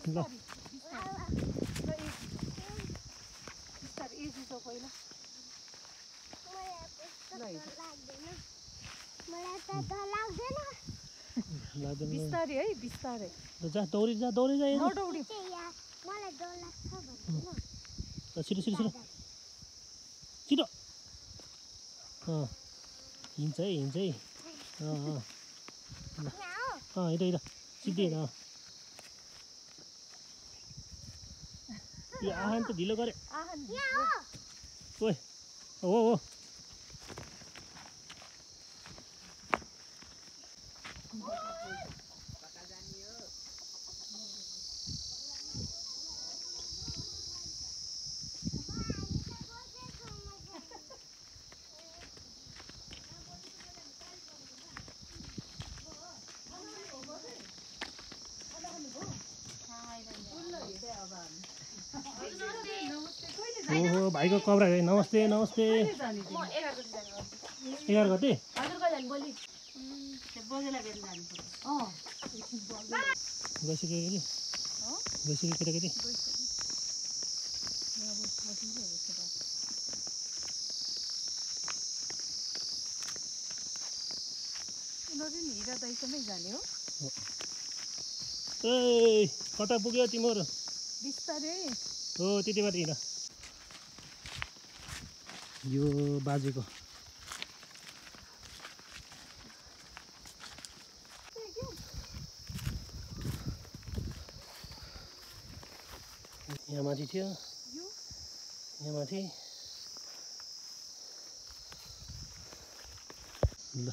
ल बिस्तारै है बिस्तारै जा दौडी जा दौडी जा नदौडी मलाई डर लाग्छ भन्नु छिटो छिटो छिटो छिटो हिँड्छ है हिँड्छ है हिँड हिँड सिधै हिँड यो आहान त ढिलो गरे ओए हो हो ओहो भाइको कब्रा है नमस्ते नमस्ते 11 गते गइसक्यो केटाकेटी हिरा दाइसँगै जाने हो ए कता पुग्यो तिम्रो बिस्तारै हो त्यतिबाट हिँड यो बाजेको यहाँ माथि थियो यहाँ माथि ल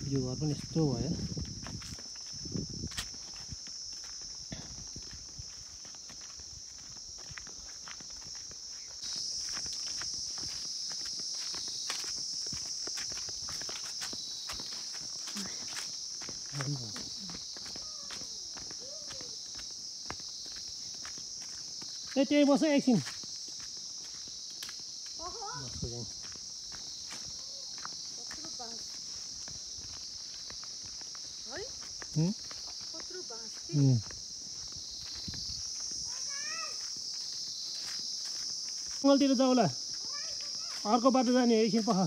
यो घर पनि यस्तो भयो ए त्यही बस एकछिन जङ्गलतिर जाउँला अर्को बाटो जाने एकछिन पख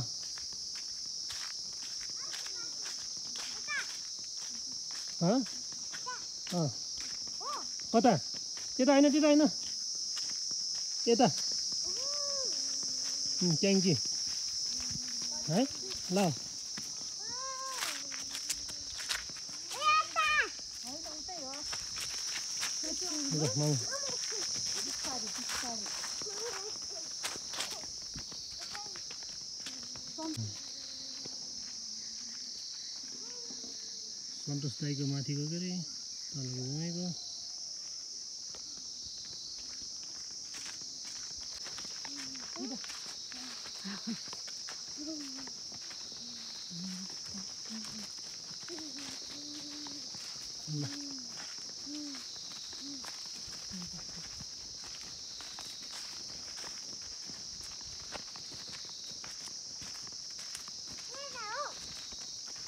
कता त्यता होइन त्यता होइन यता ट्याङ्की है ल सन्तोष दाईको माथिको के अरे तलको घुमेको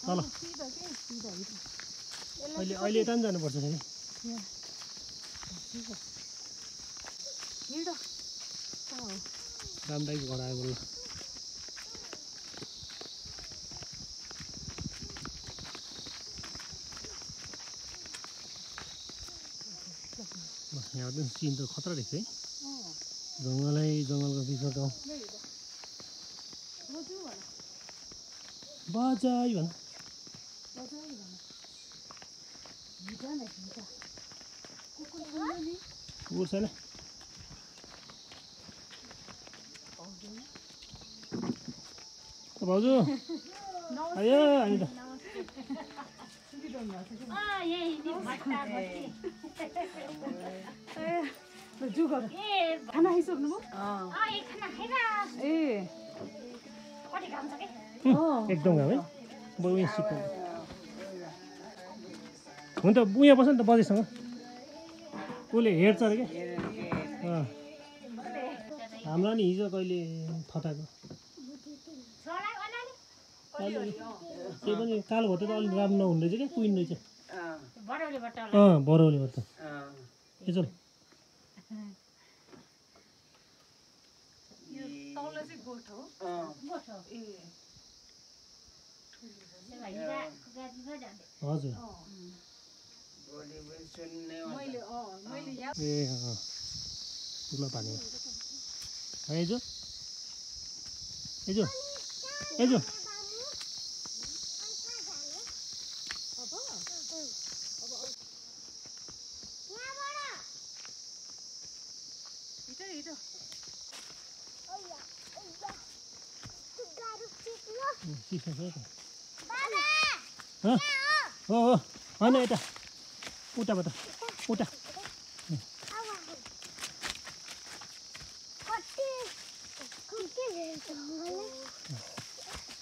तल अहिले यता पनि जानुपर्छ फेरि राम दाईको घर आयो बल्ल यहाँ पनि सिन त खतरा रहेछ है जङ्गलै जङ्गलको बिचमा गाउँ बजाई भन कुकुर छैन भाउजू आयो हामी त खाना खाइसक्नुभयो एकदम घाम है उयो सिक्नु हुन त उयो बस्छ नि त बजेसँग उसले हेर्छ अरे क्या हामीलाई नि हिजो कहिले थटाएको त्यही पनि कालो भोटे त अलिक राम्रो नहुने रहेछ क्या कुहिने रहेछ बरौलीबाट यसो यो तल चाहिँ गोठ हो ए हजुर मैले यहाँ ए ठुलो पानी एजो एजो एजो हिँड सिस्नु छ त हो हो होइन यता उताबाट उता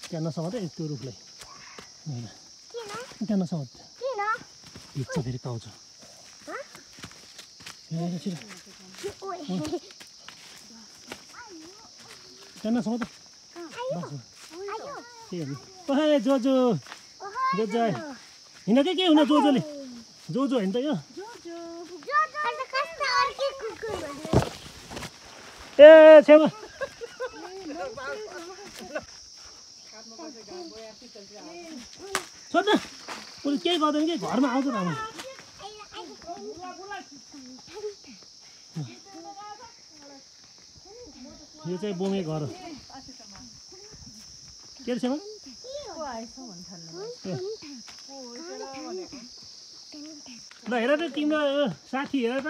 त्यहाँ नसमात है त्यो रुखलाई त्यहाँ नसमात भिज्छ फेरि पाउँछ त्यहाँ नसमात के जो जो जो जो हिँडेकै के हुन जोजोले जो जो होइन त यो ए छेउमा सोध्न उसले केही गर्दैन कि घरमा आउँछ हामी यो चाहिँ बोमे घर हो के छ ल हेर त तिम्रो साथी हेर त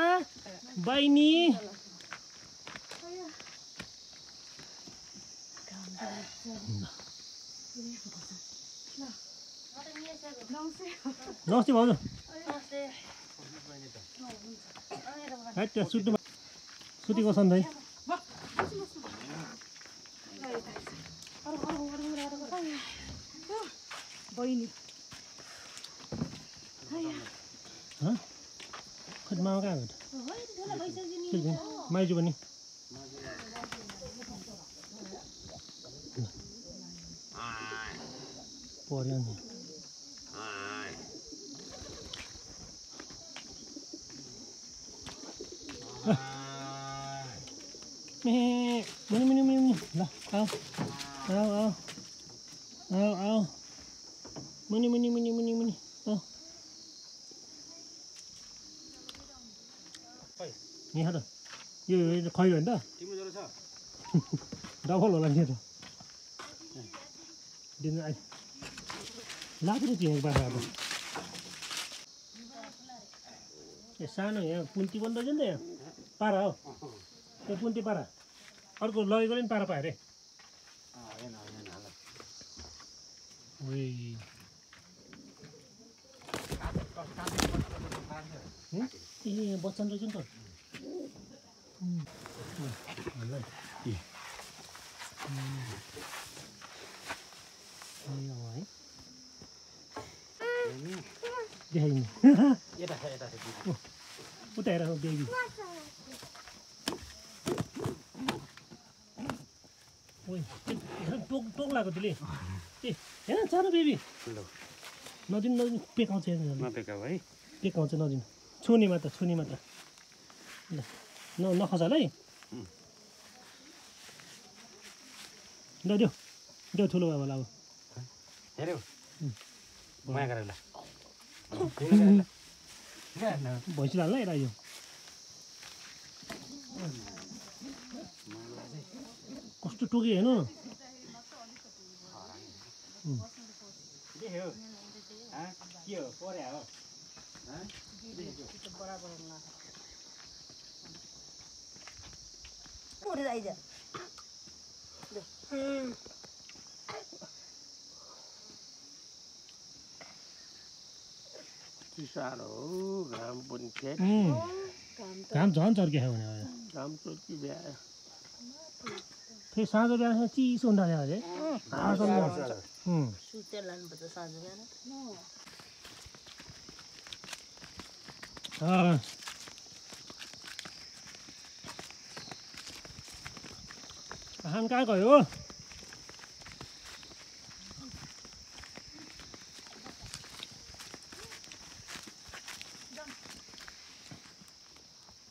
बहिनी नमस्ते भाउजू है त्यो सुत्नु सुतेको सन्धै बहिनी खै मामा कहाँ गयो माइजू पनि पर्यो नि मुनि मुनि मुनि मुनि ल आऊ आऊ आऊ आऊ आऊ मुनि मुनि मुनि मुनि मुनि यहाँ त यो खैरो होइन त डबल होला नि त दिनु आइ लाग्नु चिनेको बाख्रा अब ए सानो यहाँ पुन्ती बन्द रहेछ नि त यहाँ पारा हो त्यो पुन्ती पारा अर्को लगेको नि पारा पायो अरे ए बच्चन रहेछ नि त है देखाइदिनु उता हेर बेबी टोक टोक लगाएको त्यसले ए हेर सानो बेबी नदिनु नदिनु पेकाउँछ है पेकाउँछ नदिनु छुनी मात्र ल नखसाल है ल देऊ देऊ ठुलो बाबालाई अब हेऱ्यौ माया गरेर ल भैँसी हाल्ला यता यो कस्तो टोके हेर्नु के हो पर्या हो साह्रो घाम पनि घाम झन् चर्कियो भने घाम चर्की भ्यायो फेरि साँझ बिहान चिसो हुन थाल्यो अरे सुतेर लानुपर्छ साँझ बिहान हाम कहाँ गयो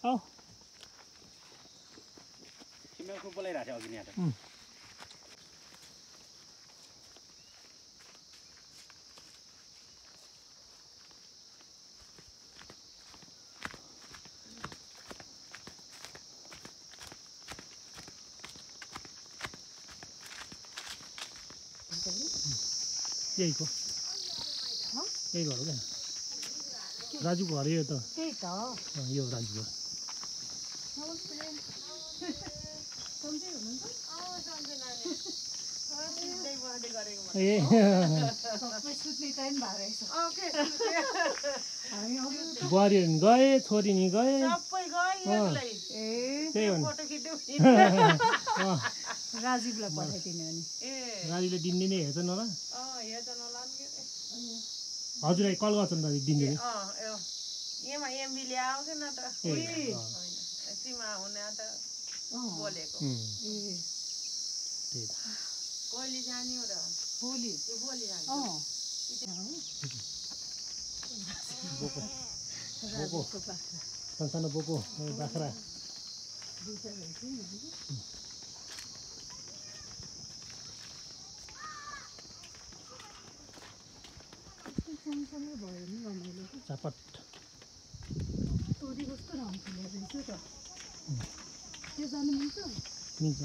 आऊ सिमेको बोलाइरहेको छ अघि यहाँ त यहीको यही घर हो क्या राजुको घर यो त त्यही त यो राजुको ए सबै सुत्ने टाइम भएर बुहारी गए छोरी नि गए ए त्यही हो नि राजीवलाई पठाइदिने अनि राजुले दिनदिनै हेर्छन् होला हजुरलाई कल गर्छन् दाजु दिनदिनै भोलि बोको सानो बोको बाख्रा चापट तोरी कस्तो राम्रो रहेछ त त्यो जानु मिल्छ मिल्छ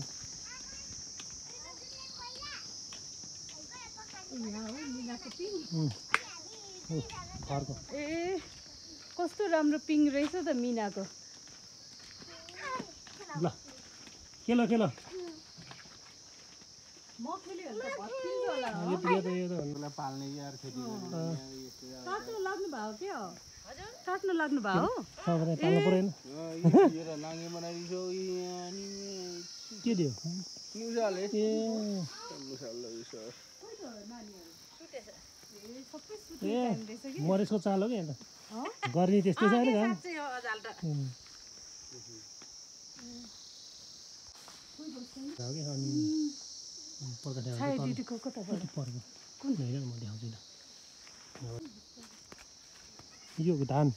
यहाँ हो मिनाको पिङ घरको ए कस्तो राम्रो पिङ रहेछ त मिनाको ल खेल खेल म खेल्यो भने त भत्किन्छ होला यो त उसलाई पाल्ने यार खेती काट्नु लाग्नु भयो क्या काट्नु लाग्नु भयो सबैलाई पाल्नु परेन नाङ्गे बनाइदिन्छौ के दियो मुसाले ए सबै ए मरेसको चाल हो कि अन्त गर्ने त्यस्तै छ नि अनि दिदीको कताबाट पर्को कुन होइन म देखाउँछु ल यो धान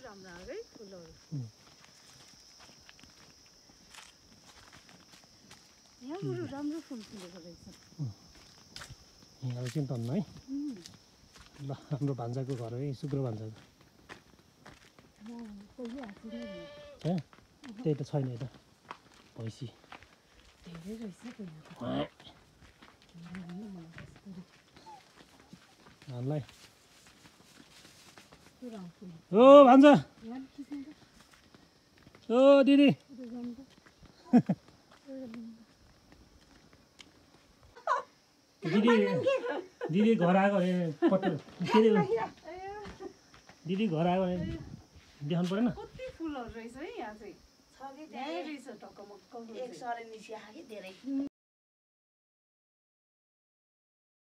राम्रो है फुलहरू यहाँ बरु राम्रो फुल फुलेको रहेछ यहाँ चाहिँ तन्न है ल हाम्रो भान्जाको घर है शुक्र भान्जाको त्यही त छैन यता भैँसी धेरै रहेछ हामीलाई ओ भान्जा ओ दिदी दिदी घर आएको भने पट्टो के अरे दिदी घर आयो भने देखाउनु परेन कति फुलहरू रहेछ है यहाँ चाहिँ धेरै रहेछ टक्क मक्क